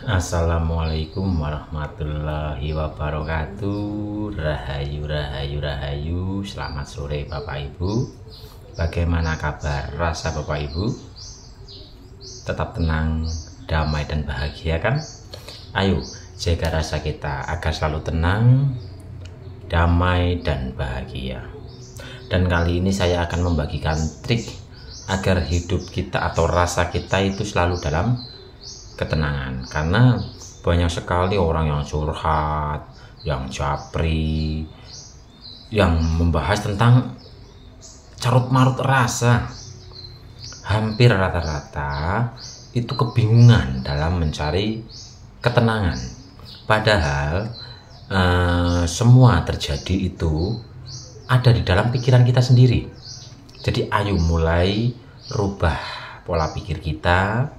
Assalamualaikum warahmatullahi wabarakatuh. Rahayu, rahayu, rahayu. Selamat sore Bapak Ibu. Bagaimana kabar rasa Bapak Ibu? Tetap tenang, damai dan bahagia kan? Ayo jaga rasa kita agar selalu tenang, damai dan bahagia. Dan kali ini saya akan membagikan trik agar hidup kita atau rasa kita itu selalu dalam ketenangan, karena banyak sekali orang yang curhat, yang japri, yang membahas tentang carut marut rasa. Hampir rata-rata itu kebingungan dalam mencari ketenangan, padahal semua terjadi itu ada di dalam pikiran kita sendiri. Jadi ayo mulai rubah pola pikir kita,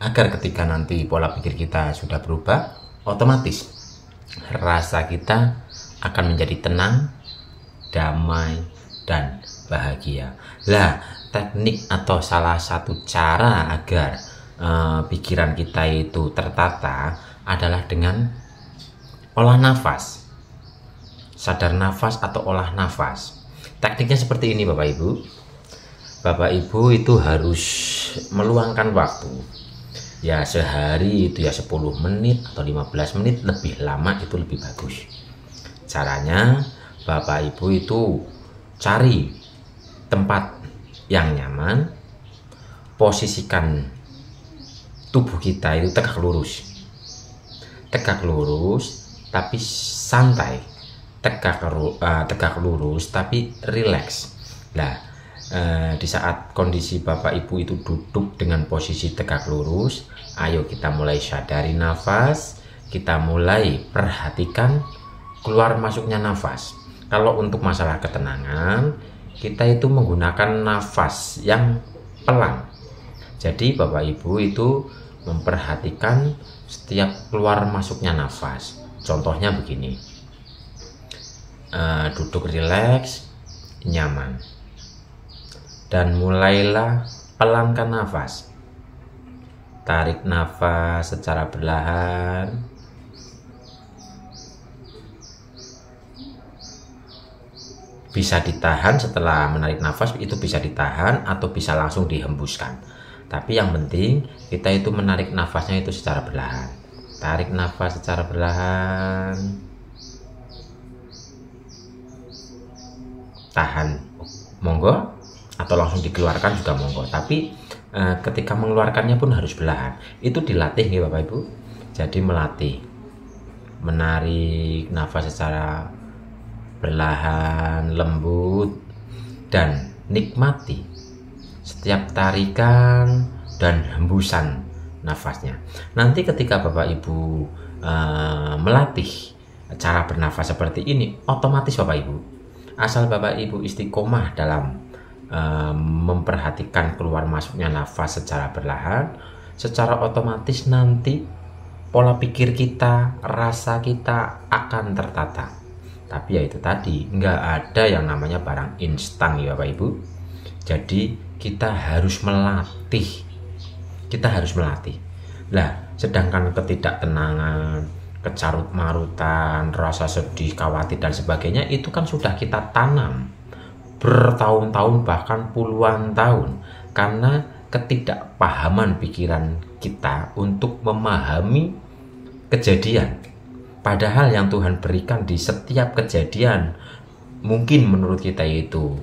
agar ketika nanti pola pikir kita sudah berubah, otomatis rasa kita akan menjadi tenang, damai, dan bahagia. Lah, teknik atau salah satu cara agar pikiran kita itu tertata adalah dengan olah nafas. Sadar nafas atau olah nafas. Tekniknya seperti ini Bapak Ibu. Bapak Ibu itu harus meluangkan waktu. Ya sehari itu ya 10 menit atau 15 menit, lebih lama itu lebih bagus. Caranya Bapak Ibu itu cari tempat yang nyaman, posisikan tubuh kita itu tegak lurus. Tegak lurus tapi santai. Tegak lurus tapi rileks. Nah, di saat kondisi Bapak Ibu itu duduk dengan posisi tegak lurus, ayo kita mulai sadari nafas, kita mulai perhatikan keluar masuknya nafas. Kalau untuk masalah ketenangan, kita itu menggunakan nafas yang pelan. Jadi Bapak Ibu itu memperhatikan setiap keluar masuknya nafas. Contohnya begini, duduk rileks, nyaman, dan mulailah pelankan nafas. Tarik nafas secara perlahan. Bisa ditahan setelah menarik nafas, itu bisa ditahan atau bisa langsung dihembuskan. Tapi yang penting kita itu menarik nafasnya itu secara perlahan. Tarik nafas secara perlahan. Tahan, monggo, atau langsung dikeluarkan juga monggo, tapi ketika mengeluarkannya pun harus perlahan. Itu dilatih ya Bapak Ibu. Jadi melatih menarik nafas secara perlahan, lembut, dan nikmati setiap tarikan dan hembusan nafasnya. Nanti ketika Bapak Ibu melatih cara bernafas seperti ini, otomatis Bapak Ibu, asal Bapak Ibu istiqomah dalam memperhatikan keluar masuknya nafas secara perlahan, secara otomatis nanti pola pikir kita, rasa kita akan tertata. Tapi ya itu tadi, nggak ada yang namanya barang instan ya Bapak Ibu. Jadi kita harus melatih. Lah, sedangkan ketidaktenangan, kecarut marutan, rasa sedih, khawatir dan sebagainya, itu kan sudah kita tanam bertahun-tahun bahkan puluhan tahun, karena ketidakpahaman pikiran kita untuk memahami kejadian. Padahal yang Tuhan berikan di setiap kejadian mungkin menurut kita itu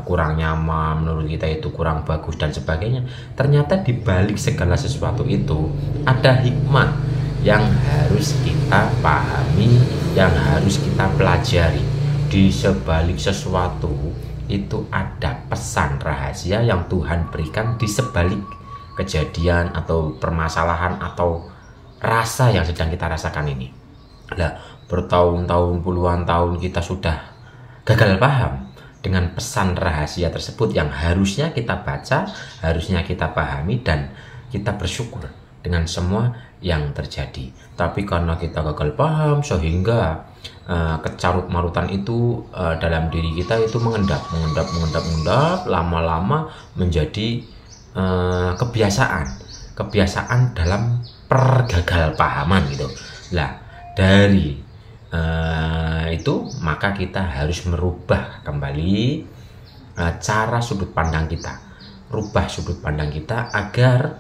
kurang nyaman, menurut kita itu kurang bagus dan sebagainya. Ternyata di balik segala sesuatu itu ada hikmat yang harus kita pahami, yang harus kita pelajari. Di sebalik sesuatu itu ada pesan rahasia yang Tuhan berikan di sebalik kejadian atau permasalahan atau rasa yang sedang kita rasakan ini. Nah, bertahun-tahun, puluhan tahun kita sudah gagal paham dengan pesan rahasia tersebut yang harusnya kita baca, harusnya kita pahami, dan kita bersyukur dengan semua yang terjadi. Tapi karena kita gagal paham sehingga kecarut marutan itu dalam diri kita itu mengendap, lama-lama menjadi kebiasaan. kebiasaan dalam pergagalpahaman gitu. Lah dari itu maka kita harus merubah kembali cara sudut pandang kita, rubah sudut pandang kita agar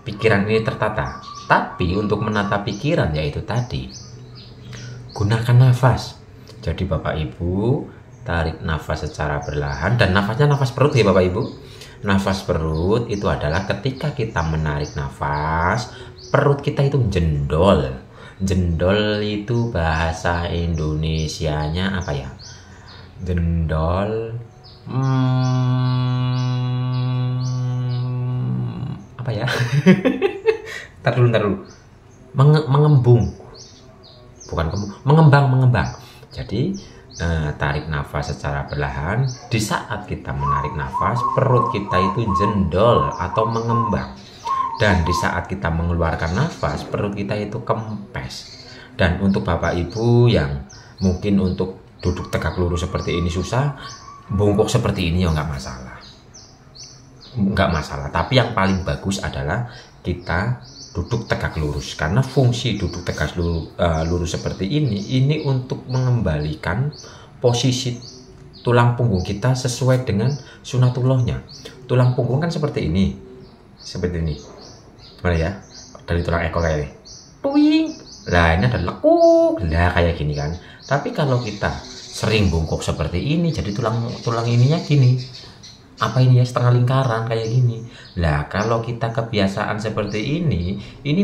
pikiran ini tertata. Tapi untuk menata pikiran yaitu tadi, gunakan nafas. Jadi Bapak Ibu tarik nafas secara perlahan, dan nafasnya nafas perut ya Bapak Ibu. Nafas perut itu adalah ketika kita menarik nafas, perut kita itu jendol. Jendol itu bahasa Indonesianya apa ya? Jendol apa ya? Ntar dulu. Mengembung. Bukan mengembang. Jadi tarik nafas secara perlahan. Di saat kita menarik nafas, perut kita itu jendol atau mengembang. Dan di saat kita mengeluarkan nafas, perut kita itu kempes. Dan untuk Bapak Ibu yang mungkin untuk duduk tegak lurus seperti ini susah, bungkuk seperti ini ya nggak masalah. Tapi yang paling bagus adalah kita duduk tegak lurus, karena fungsi duduk tegak lurus seperti ini untuk mengembalikan posisi tulang punggung kita sesuai dengan sunatullahnya. Tulang punggung kan seperti ini. Gimana ya? Dari tulang ekor kayak ini. Puing. Lah ini ada lekuk. Lah kayak gini kan. Tapi kalau kita sering bungkuk seperti ini, jadi tulang ininya gini. Apa ini ya, setengah lingkaran kayak gini. Lah kalau kita kebiasaan seperti ini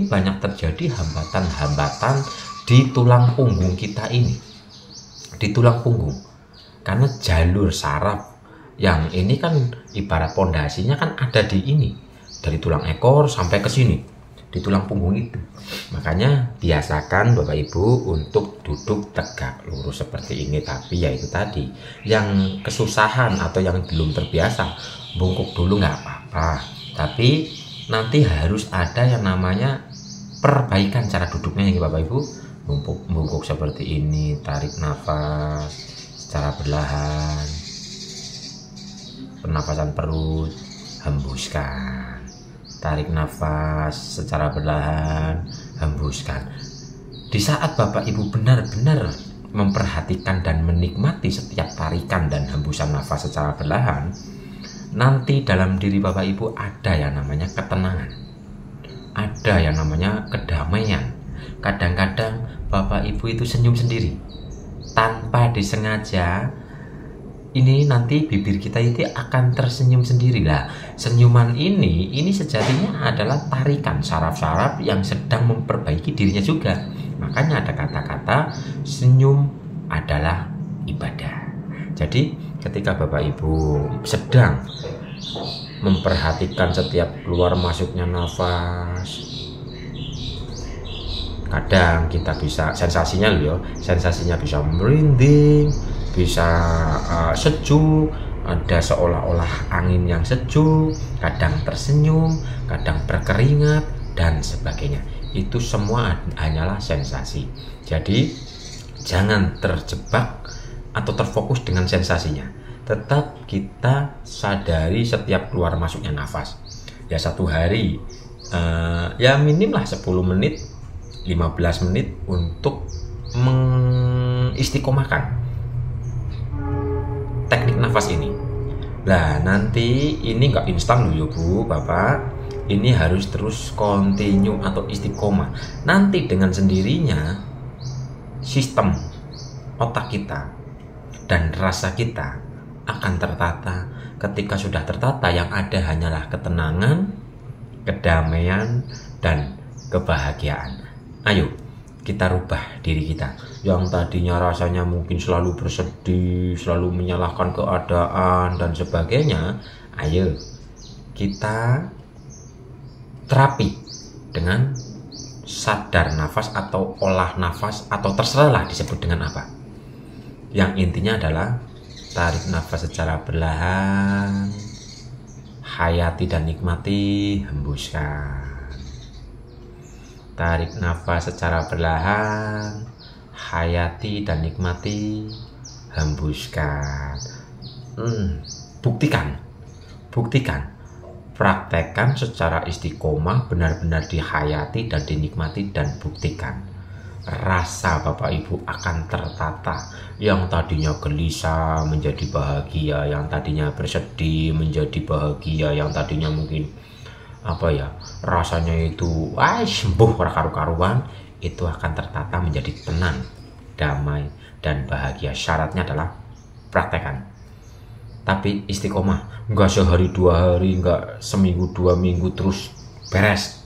banyak terjadi hambatan-hambatan di tulang punggung kita ini. Di tulang punggung. Karena jalur saraf yang ini kan ibarat pondasinya kan ada di ini. Dari tulang ekor sampai ke sini, di tulang punggung itu. Makanya biasakan Bapak Ibu untuk duduk tegak lurus seperti ini. Tapi ya itu tadi, yang kesusahan atau yang belum terbiasa, bungkuk dulu nggak apa-apa. Tapi nanti harus ada yang namanya perbaikan cara duduknya ya Bapak Ibu. Bungkuk seperti ini, tarik nafas secara perlahan, pernafasan perut, hembuskan. Tarik nafas secara perlahan, hembuskan. Di saat Bapak Ibu benar-benar memperhatikan dan menikmati setiap tarikan dan hembusan nafas secara perlahan, nanti dalam diri Bapak Ibu ada yang namanya ketenangan, ada yang namanya kedamaian. Kadang-kadang Bapak Ibu itu senyum sendiri tanpa disengaja. Ini nanti bibir kita itu akan tersenyum sendiri lah. Senyuman ini sejatinya adalah tarikan saraf-saraf yang sedang memperbaiki dirinya juga. Makanya ada kata-kata senyum adalah ibadah. Jadi ketika Bapak Ibu sedang memperhatikan setiap keluar masuknya nafas, kadang kita bisa sensasinya bisa merinding, bisa sejuk, ada seolah-olah angin yang sejuk, kadang tersenyum, kadang berkeringat dan sebagainya. Itu semua hanyalah sensasi. Jadi jangan terjebak atau terfokus dengan sensasinya. Tetap kita sadari setiap keluar masuknya nafas. Ya satu hari ya minim lah 10 menit 15 menit untuk mengistiqomahkan teknik nafas ini. Nah nanti ini nggak instan loh ya Bu Bapak, ini harus terus continue atau istiqomah. Nanti dengan sendirinya sistem otak kita dan rasa kita akan tertata. Ketika sudah tertata, yang ada hanyalah ketenangan, kedamaian, dan kebahagiaan. Ayo kita rubah diri kita yang tadinya rasanya mungkin selalu bersedih, selalu menyalahkan keadaan dan sebagainya. Ayo kita terapi dengan sadar nafas atau olah nafas, atau terserahlah disebut dengan apa. Yang intinya adalah tarik nafas secara perlahan, hayati dan nikmati, hembuskan. Tarik nafas secara perlahan, hayati dan nikmati, hembuskan. Buktikan praktekkan secara istiqomah, benar-benar dihayati dan dinikmati, dan buktikan rasa Bapak Ibu akan tertata. Yang tadinya gelisah menjadi bahagia, yang tadinya bersedih menjadi bahagia, yang tadinya mungkin rasanya itu sembuh karu-karuan, itu akan tertata menjadi tenang, damai, dan bahagia. Syaratnya adalah praktekkan, tapi istiqomah, nggak sehari 2 hari, nggak seminggu 2 minggu terus beres.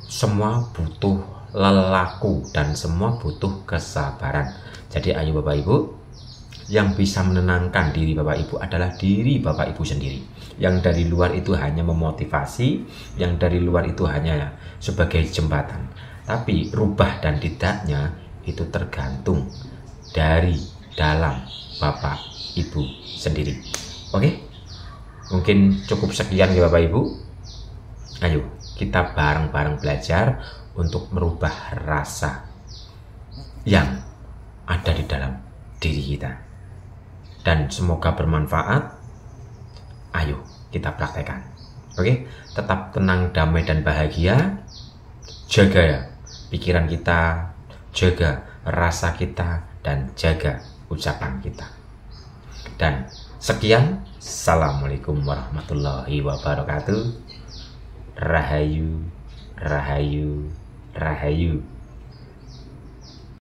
Semua butuh lelaku dan semua butuh kesabaran. Jadi ayo Bapak Ibu, yang bisa menenangkan diri Bapak Ibu adalah diri Bapak Ibu sendiri. Yang dari luar itu hanya memotivasi, yang dari luar itu hanya sebagai jembatan. Tapi rubah dan tidaknya itu tergantung dari dalam Bapak Ibu sendiri. Oke? Mungkin cukup sekian ya Bapak Ibu. Ayo kita bareng-bareng belajar untuk merubah rasa yang ada di dalam diri kita. Dan semoga bermanfaat. Ayo kita praktekkan. Oke? Tetap tenang, damai, dan bahagia. Jaga ya pikiran kita, jaga rasa kita, dan jaga ucapan kita. Dan sekian, assalamualaikum warahmatullahi wabarakatuh. Rahayu, rahayu, rahayu.